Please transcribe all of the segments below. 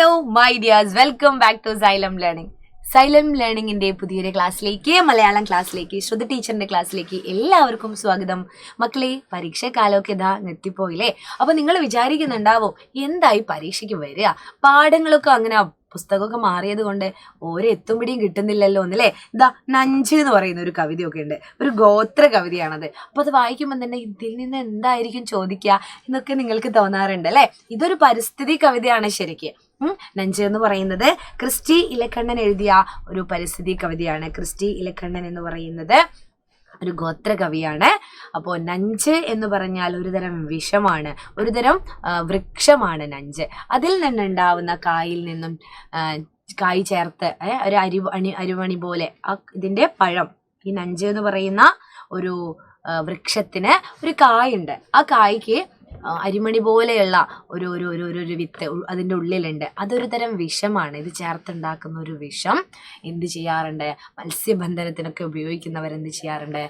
Hello my dears, welcome back to Xylem learning. Xylem ലേണിംഗിന്റെ പുതിയൊരു ക്ലാസ്സിലേക്ക്, മലയാളം ക്ലാസ്സിലേക്ക്, ശ്രുതി ടീച്ചറിന്റെ ക്ലാസ്സിലേക്ക് എല്ലാവർക്കും സ്വാഗതം. മക്കളെ, പരീക്ഷാകാലമൊക്കെ ഇതാ എത്തിപ്പോയില്ലേ? അപ്പൊ നിങ്ങൾ വിചാരിക്കുന്നുണ്ടാവോ എന്തായി പരീക്ഷയ്ക്ക് വരിക, പാഠങ്ങളൊക്കെ അങ്ങനെ പുസ്തകമൊക്കെ മാറിയത് കൊണ്ട് ഓരോ എത്തുംപിടിയും കിട്ടുന്നില്ലല്ലോ എന്നല്ലേ. ഇതാ നഞ്ച് എന്ന് പറയുന്ന ഒരു കവിതയൊക്കെ ഉണ്ട്, ഒരു ഗോത്ര കവിതയാണത്. അപ്പൊ അത് വായിക്കുമ്പോൾ തന്നെ ഇതിൽ നിന്ന് എന്തായിരിക്കും ചോദിക്കുക എന്നൊക്കെ നിങ്ങൾക്ക് തോന്നാറുണ്ട് അല്ലെ. ഇതൊരു പരിസ്ഥിതി കവിതയാണ് ശരിക്ക്. നഞ്ച് എന്ന് പറയുന്നത് ക്രിസ്റ്റി ഇലക്കണ്ണൻ എഴുതിയ ഒരു പരിസ്ഥിതി കവിതയാണ്. ക്രിസ്റ്റി ഇലക്കണ്ണൻ എന്ന് പറയുന്നത് ഒരു ഗോത്ര കവിയാണ്. അപ്പോൾ നഞ്ച് എന്ന് പറഞ്ഞാൽ ഒരു തരം വിഷമാണ്, ഒരു തരം വൃക്ഷമാണ് നഞ്ച്. അതിൽ നിന്നുണ്ടാവുന്ന കായിൽ നിന്നും കായ് ചേർത്ത് ഒരു അരിമണി പോലെ ഇതിന്റെ പഴം, ഈ നഞ്ച് എന്ന് പറയുന്ന ഒരു വൃക്ഷത്തിന് ഒരു കായുണ്ട്. ആ കായ്ക്ക് അരിമണി പോലെയുള്ള ഒരു ഒരു ഒരു ഒരു വിത്ത് അതിൻ്റെ ഉള്ളിലുണ്ട്. അതൊരു തരം വിഷമാണ്. ഇത് ചേർത്തുണ്ടാക്കുന്ന ഒരു വിഷം എന്ത് ചെയ്യാറുണ്ട്, മത്സ്യബന്ധനത്തിനൊക്കെ ഉപയോഗിക്കുന്നവരെന്ത് ചെയ്യാറുണ്ട്,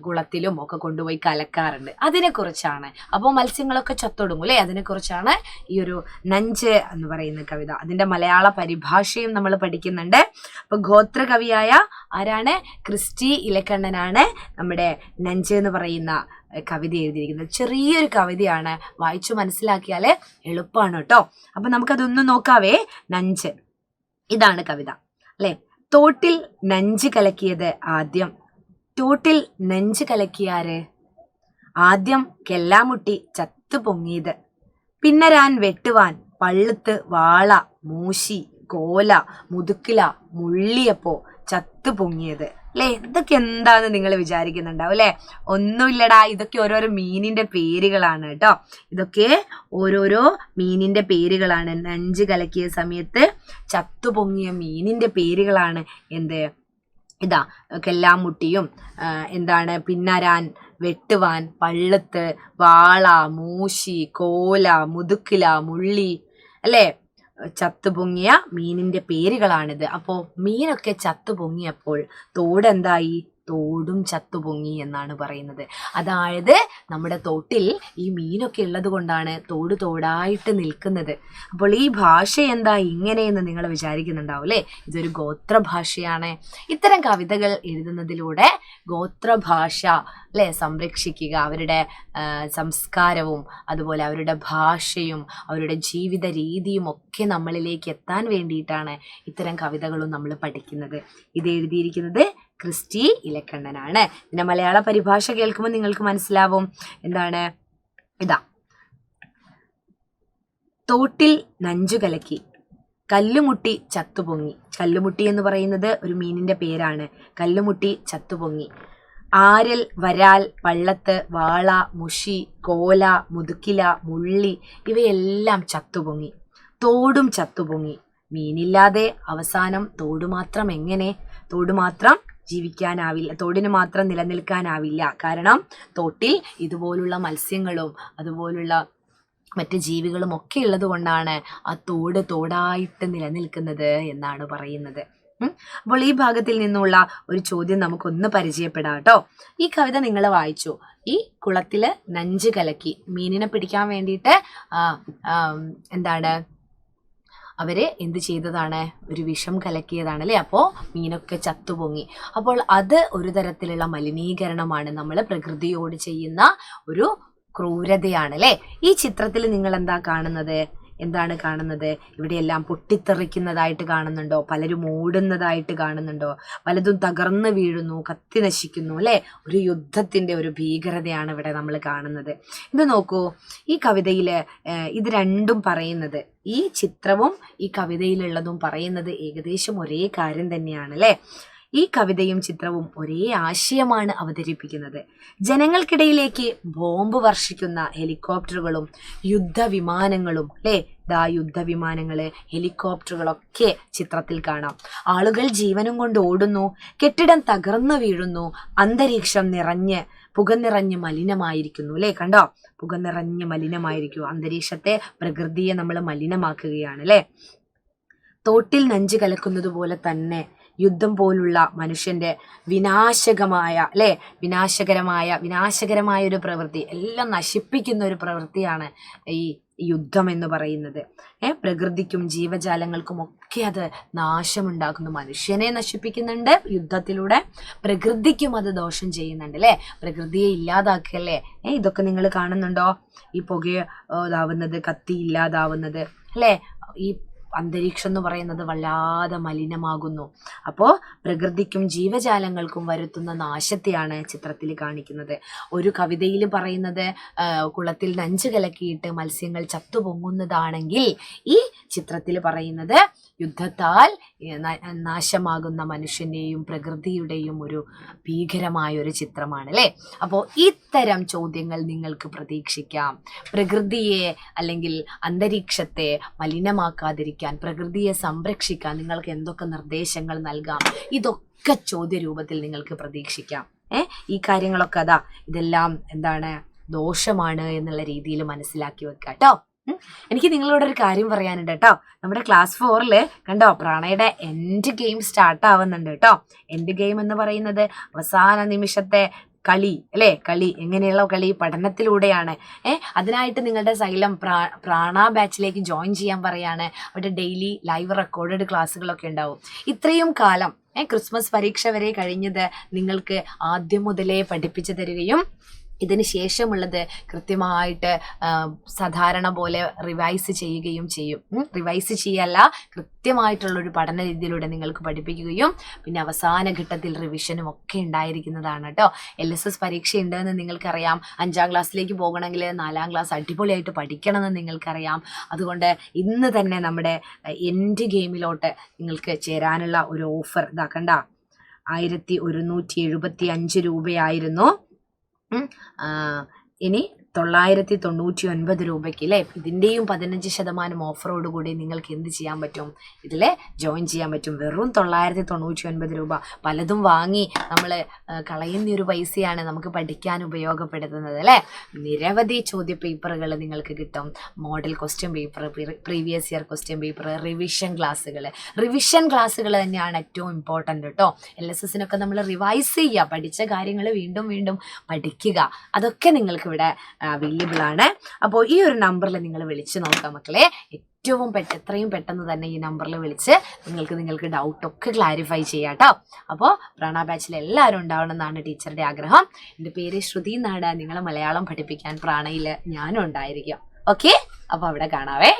കുളത്തിലും ഒക്കെ കൊണ്ടുപോയി കലക്കാറുണ്ട്. അതിനെക്കുറിച്ചാണ്. അപ്പോൾ മത്സ്യങ്ങളൊക്കെ ചത്തൊടുങ്ങും അല്ലേ, അതിനെക്കുറിച്ചാണ് ഈ ഒരു നഞ്ച് എന്ന് പറയുന്ന കവിത. അതിൻ്റെ മലയാള പരിഭാഷയും നമ്മൾ പഠിക്കുന്നുണ്ട്. അപ്പോൾ ഗോത്രകവിയായ ആരാണ്? ക്രിസ്റ്റി ഇലക്കണ്ണനാണ് നമ്മുടെ നഞ്ച് എന്ന് പറയുന്ന കവിത എഴുതിയിരിക്കുന്നത്. ചെറിയൊരു കവിതയാണ്, വായിച്ചു മനസ്സിലാക്കിയാൽ എളുപ്പമാണ് കേട്ടോ. അപ്പൊ നമുക്കതൊന്ന് നോക്കാവേ. നഞ്ച്, ഇതാണ് കവിത അല്ലെ. തോട്ടിൽ നഞ്ച് കലക്കിയത് ആദ്യം. തോട്ടിൽ നഞ്ച് കലക്കിയാര്? ആദ്യം കെല്ലാമുട്ടി ചത്തു പൊങ്ങിയത്. പിന്നരാൻ വെട്ടുവാൻ പള്ളുത്ത് വാള മൂശി കോല മുതുക്കില മുള്ളിയപ്പോ ചത്തു പൊങ്ങിയത് അല്ലെ. ഇതൊക്കെ എന്താന്ന് നിങ്ങൾ വിചാരിക്കുന്നുണ്ടാവും അല്ലെ. ഒന്നുമില്ലടാ, ഇതൊക്കെ ഓരോരോ മീനിന്റെ പേരുകളാണ് കേട്ടോ. ഇതൊക്കെ ഓരോരോ മീനിന്റെ പേരുകളാണ്. നഞ്ച് കലക്കിയ സമയത്ത് ചത്തുപൊങ്ങിയ മീനിന്റെ പേരുകളാണ് എന്ത്? ഇതാ കെല്ലാമുട്ടിയും എന്താണ് പിന്നരാൻ വെട്ടുവാൻ പള്ളുത്ത് വാള മൂശി കോല മുതുക്കില മുള്ളി അല്ലേ. ചത്തുപൊങ്ങിയ മീനിന്റെ പേരുകളാണിത്. അപ്പോൾ മീനൊക്കെ ചത്തുപൊങ്ങിയപ്പോൾ തോടെന്തായി? തോടും ചത്തുപൊങ്ങി എന്നാണ് പറയുന്നത്. അതായത് നമ്മുടെ തോട്ടിൽ ഈ മീനൊക്കെ ഉള്ളത് കൊണ്ടാണ് തോട് തോടായിട്ട് നിൽക്കുന്നത്. അപ്പോൾ ഈ ഭാഷ എന്താ ഇങ്ങനെയെന്ന് നിങ്ങൾ വിചാരിക്കുന്നുണ്ടാവും അല്ലേ. ഇതൊരു ഗോത്രഭാഷയാണ്. ഇത്തരം കവിതകൾ എഴുതുന്നതിലൂടെ ഗോത്രഭാഷ അല്ലെ സംരക്ഷിക്കുക, അവരുടെ സംസ്കാരവും അതുപോലെ അവരുടെ ഭാഷയും അവരുടെ ജീവിത രീതിയും ഒക്കെ നമ്മളിലേക്ക് എത്താൻ വേണ്ടിയിട്ടാണ് ഇത്തരം കവിതകളും നമ്മൾ പഠിക്കുന്നത്. ഇത് എഴുതിയിരിക്കുന്നത് ക്രിസ്റ്റി ഇലക്കണ്ണനാണ്. ഇതിന്റെ മലയാള പരിഭാഷ കേൾക്കുമ്പോൾ നിങ്ങൾക്ക് മനസ്സിലാവും. എന്താണ്? ഇതാ, തോട്ടിൽ നഞ്ചു കലക്കി കല്ലുമുട്ടി ചത്തുപൊങ്ങി. കല്ലുമുട്ടി എന്ന് പറയുന്നത് ഒരു മീനിന്റെ പേരാണ്. കല്ലുമുട്ടി ചത്തുപൊങ്ങി. ആരൽ വരാൽ പള്ളത്ത് വാള മുഷി കോല മുതുക്കില മുള്ളി ഇവയെല്ലാം ചത്തുപൊങ്ങി. തോടും ചത്തുപൊങ്ങി. മീനില്ലാതെ അവസാനം തോട് മാത്രം എങ്ങനെ? തോട് മാത്രം ജീവിക്കാനാവില്ല, തോടിന് മാത്രം നിലനിൽക്കാനാവില്ല. കാരണം തോട്ടിൽ ഇതുപോലുള്ള മത്സ്യങ്ങളും അതുപോലുള്ള മറ്റ് ജീവികളും ഒക്കെ ഉള്ളത് കൊണ്ടാണ് ആ തോട് തോടായിട്ട് നിലനിൽക്കുന്നത് എന്നാണ് പറയുന്നത്. അപ്പോൾ ഈ ഭാഗത്തിൽ നിന്നുള്ള ഒരു ചോദ്യം നമുക്കൊന്ന് പരിചയപ്പെടാം കേട്ടോ. ഈ കവിത നിങ്ങൾ വായിച്ചു. ഈ കുളത്തില് നഞ്ച് കലക്കി മീനിനെ പിടിക്കാൻ വേണ്ടിയിട്ട് എന്താണ് അവര് എന്ത് ചെയ്തതാണ്? ഒരു വിഷം കലക്കിയതാണ് അല്ലേ. അപ്പോൾ മീനൊക്കെ ചത്തുപൊങ്ങി. അപ്പോൾ അത് ഒരു തരത്തിലുള്ള മലിനീകരണമാണ്, നമ്മൾ പ്രകൃതിയോട് ചെയ്യുന്ന ഒരു ക്രൂരതയാണ് അല്ലേ. ഈ ചിത്രത്തിൽ നിങ്ങൾ എന്താ കാണുന്നത്? എന്താണ് കാണുന്നത്? ഇവിടെയെല്ലാം പൊട്ടിത്തെറിക്കുന്നതായിട്ട് കാണുന്നുണ്ടോ? പലരും ഓടുന്നതായിട്ട് കാണുന്നുണ്ടോ? പലതും തകർന്നു വീഴുന്നു, കത്തി നശിക്കുന്നു അല്ലെ. ഒരു യുദ്ധത്തിന്റെ ഒരു ഭീകരതയാണ് ഇവിടെ നമ്മൾ കാണുന്നത്. ഇത് നോക്കൂ, ഈ കവിതയില് ഇത് രണ്ടും പറയുന്നത്, ഈ ചിത്രവും ഈ കവിതയിലുള്ളതും പറയുന്നത് ഏകദേശം ഒരേ കാര്യം തന്നെയാണ് അല്ലെ. ഈ കവിതയും ചിത്രവും ഒരേ ആശയമാണ് അവതരിപ്പിക്കുന്നത്. ജനങ്ങൾക്കിടയിലേക്ക് ബോംബ് വർഷിക്കുന്ന ഹെലികോപ്റ്ററുകളും യുദ്ധവിമാനങ്ങളും അല്ലേ. യുദ്ധവിമാനങ്ങള് ഹെലികോപ്റ്ററുകളൊക്കെ ചിത്രത്തിൽ കാണാം. ആളുകൾ ജീവനും കൊണ്ട് ഓടുന്നു. കെട്ടിടം തകർന്നു വീഴുന്നു. അന്തരീക്ഷം പുക നിറഞ്ഞ് മലിനമായിരിക്കുന്നു അല്ലേ. കണ്ടോ, പുക നിറഞ്ഞ് മലിനമായിരിക്കും. അന്തരീക്ഷത്തെ, പ്രകൃതിയെ നമ്മൾ മലിനമാക്കുകയാണ് അല്ലേ. തോട്ടിൽ നഞ്ച് കലക്കുന്നത് പോലെ തന്നെ യുദ്ധം പോലുള്ള മനുഷ്യന്റെ വിനാശകരമായ ഒരു പ്രവൃത്തി, എല്ലാം നശിപ്പിക്കുന്ന ഒരു പ്രവൃത്തിയാണ് ഈ യുദ്ധം എന്ന് പറയുന്നത്. പ്രകൃതിക്കും ജീവജാലങ്ങൾക്കും ഒക്കെ അത് നാശമുണ്ടാക്കുന്നു. മനുഷ്യനെ നശിപ്പിക്കുന്നുണ്ട് യുദ്ധത്തിലൂടെ, പ്രകൃതിക്കും അത് ദോഷം ചെയ്യുന്നുണ്ട് അല്ലേ. പ്രകൃതിയെ ഇല്ലാതാക്കല്ലേ. ഇതൊക്കെ നിങ്ങൾ കാണുന്നുണ്ടോ? ഈ പുകയാവുന്നത്, കത്തി ഇല്ലാതാവുന്നത് അല്ലേ. ഈ അന്തരീക്ഷം എന്ന് പറയുന്നത് വല്ലാതെ മലിനമാകുന്നു. അപ്പോൾ പ്രകൃതിക്കും ജീവജാലങ്ങൾക്കും വരുത്തുന്ന നാശത്തെയാണ് ചിത്രത്തിൽ കാണിക്കുന്നത്. ഒരു കവിതയിൽ പറയുന്നത് കുളത്തിൽ നഞ്ച് കലക്കിയിട്ട് മത്സ്യങ്ങൾ ചത്തുപൊങ്ങുന്നതാണെങ്കിൽ, ഈ ചിത്രത്തിൽ പറയുന്നത് യുദ്ധത്താൽ നാശമാകുന്ന മനുഷ്യൻ്റെയും പ്രകൃതിയുടെയും ഒരു ഭീകരമായ ഒരു ചിത്രമാണ് അല്ലേ. അപ്പോൾ ഇത്തരം ചോദ്യങ്ങൾ നിങ്ങൾക്ക് പ്രതീക്ഷിക്കാം. പ്രകൃതിയെ അല്ലെങ്കിൽ അന്തരീക്ഷത്തെ മലിനമാക്കാതിരിക്കാൻ, പ്രകൃതിയെ സംരക്ഷിക്കാൻ നിങ്ങൾക്ക് എന്തൊക്കെ നിർദ്ദേശങ്ങൾ നൽകാം, ഇതൊക്കെ ചോദ്യ രൂപത്തിൽ നിങ്ങൾക്ക് പ്രതീക്ഷിക്കാം. ഈ കാര്യങ്ങളൊക്കെ ഇതെല്ലാം എന്താണ്, ദോഷമാണ് എന്നുള്ള രീതിയിൽ മനസ്സിലാക്കി വെക്കുക കേട്ടോ. എനിക്ക് നിങ്ങളോടൊരു കാര്യം പറയാനുണ്ട് കേട്ടോ. നമ്മുടെ ക്ലാസ് 4 കണ്ടോ, പ്രാണയുടെ എൻഡ് ഗെയിം സ്റ്റാർട്ട് ആവുന്നുണ്ട് കേട്ടോ. എൻഡ് ഗെയിം എന്ന് പറയുന്നത് അവസാന നിമിഷത്തെ കളി അല്ലേ. കളി എങ്ങനെയുള്ള കളി? പഠനത്തിലൂടെയാണ്. അതിനായിട്ട് നിങ്ങളുടെ സൈലം പ്രാണ ബാച്ചിലേക്ക് ജോയിൻ ചെയ്യാൻ പറയാണ്. അവിടെ ഡെയിലി ലൈവ് റെക്കോർഡഡ് ക്ലാസ്സുകളൊക്കെ ഉണ്ടാവും. ഇത്രയും കാലം ക്രിസ്മസ് പരീക്ഷ വരെ കഴിഞ്ഞത് നിങ്ങൾക്ക് ആദ്യം മുതലേ പഠിപ്പിച്ചു തരികയും ഇതിന് ശേഷമുള്ളത് കൃത്യമായിട്ട് സാധാരണ പോലെ റിവൈസ് ചെയ്യുകയും ചെയ്യും. റിവൈസ് ചെയ്യല്ല, കൃത്യമായിട്ടുള്ളൊരു പഠന രീതിയിലൂടെ നിങ്ങൾക്ക് പഠിപ്പിക്കുകയും പിന്നെ അവസാന ഘട്ടത്തിൽ റിവിഷനും ഒക്കെ ഉണ്ടായിരിക്കുന്നതാണ് കേട്ടോ. LSS പരീക്ഷ ഉണ്ടെന്ന് നിങ്ങൾക്കറിയാം. 5ാം ക്ലാസ്സിലേക്ക് പോകണമെങ്കിൽ 4ാം ക്ലാസ് അടിപൊളിയായിട്ട് പഠിക്കണമെന്ന് നിങ്ങൾക്കറിയാം. അതുകൊണ്ട് ഇന്ന് തന്നെ നമ്മുടെ എൻഡ് ഗെയിമിലോട്ട് നിങ്ങൾക്ക് ചേരാനുള്ള ഒരു ഓഫർ കണ്ട, 1175 രൂപയായിരുന്നു. ഇനി 999 രൂപയ്ക്ക് അല്ലേ. ഇതിൻ്റെയും 15% ഓഫറോടുകൂടി നിങ്ങൾക്ക് എന്ത് ചെയ്യാൻ പറ്റും? ഇതിൽ ജോയിൻ ചെയ്യാൻ പറ്റും. വെറും 999 രൂപ. പലതും വാങ്ങി നമ്മൾ കളയുന്നൊരു പൈസയാണ് നമുക്ക് പഠിക്കാൻ ഉപയോഗപ്പെടുത്തുന്നത് അല്ലേ. നിരവധി ചോദ്യ പേപ്പറുകൾ നിങ്ങൾക്ക് കിട്ടും. Model question paper, previous year question paper, revision ക്ലാസ്സുകൾ തന്നെയാണ് ഏറ്റവും ഇമ്പോർട്ടൻ്റ് കേട്ടോ. LSSനൊക്കെ നമ്മൾ റിവൈസ് ചെയ്യുക, പഠിച്ച കാര്യങ്ങൾ വീണ്ടും വീണ്ടും പഠിക്കുക. അതൊക്കെ നിങ്ങൾക്കിവിടെ അവൈലബിൾ ആണ്. അപ്പോൾ ഈ ഒരു നമ്പറിൽ നിങ്ങൾ വിളിച്ച് നോക്കാം മക്കളെ. എത്രയും പെട്ടെന്ന് തന്നെ ഈ നമ്പറിൽ വിളിച്ച് നിങ്ങൾക്ക് ഡൗട്ടൊക്കെ ക്ലാരിഫൈ ചെയ്യാം കേട്ടോ. അപ്പോൾ പ്രാണ ബാച്ചിൽ എല്ലാവരും ഉണ്ടാവണം എന്നാണ് ടീച്ചറുടെ ആഗ്രഹം. എൻ്റെ പേര് ശ്രുതി നാട. നിങ്ങളെ മലയാളം പഠിപ്പിക്കാൻ പ്രാണയിൽ ഞാനും ഉണ്ടായിരിക്കും. ഓക്കെ, അപ്പോൾ അവിടെ കാണാവേ.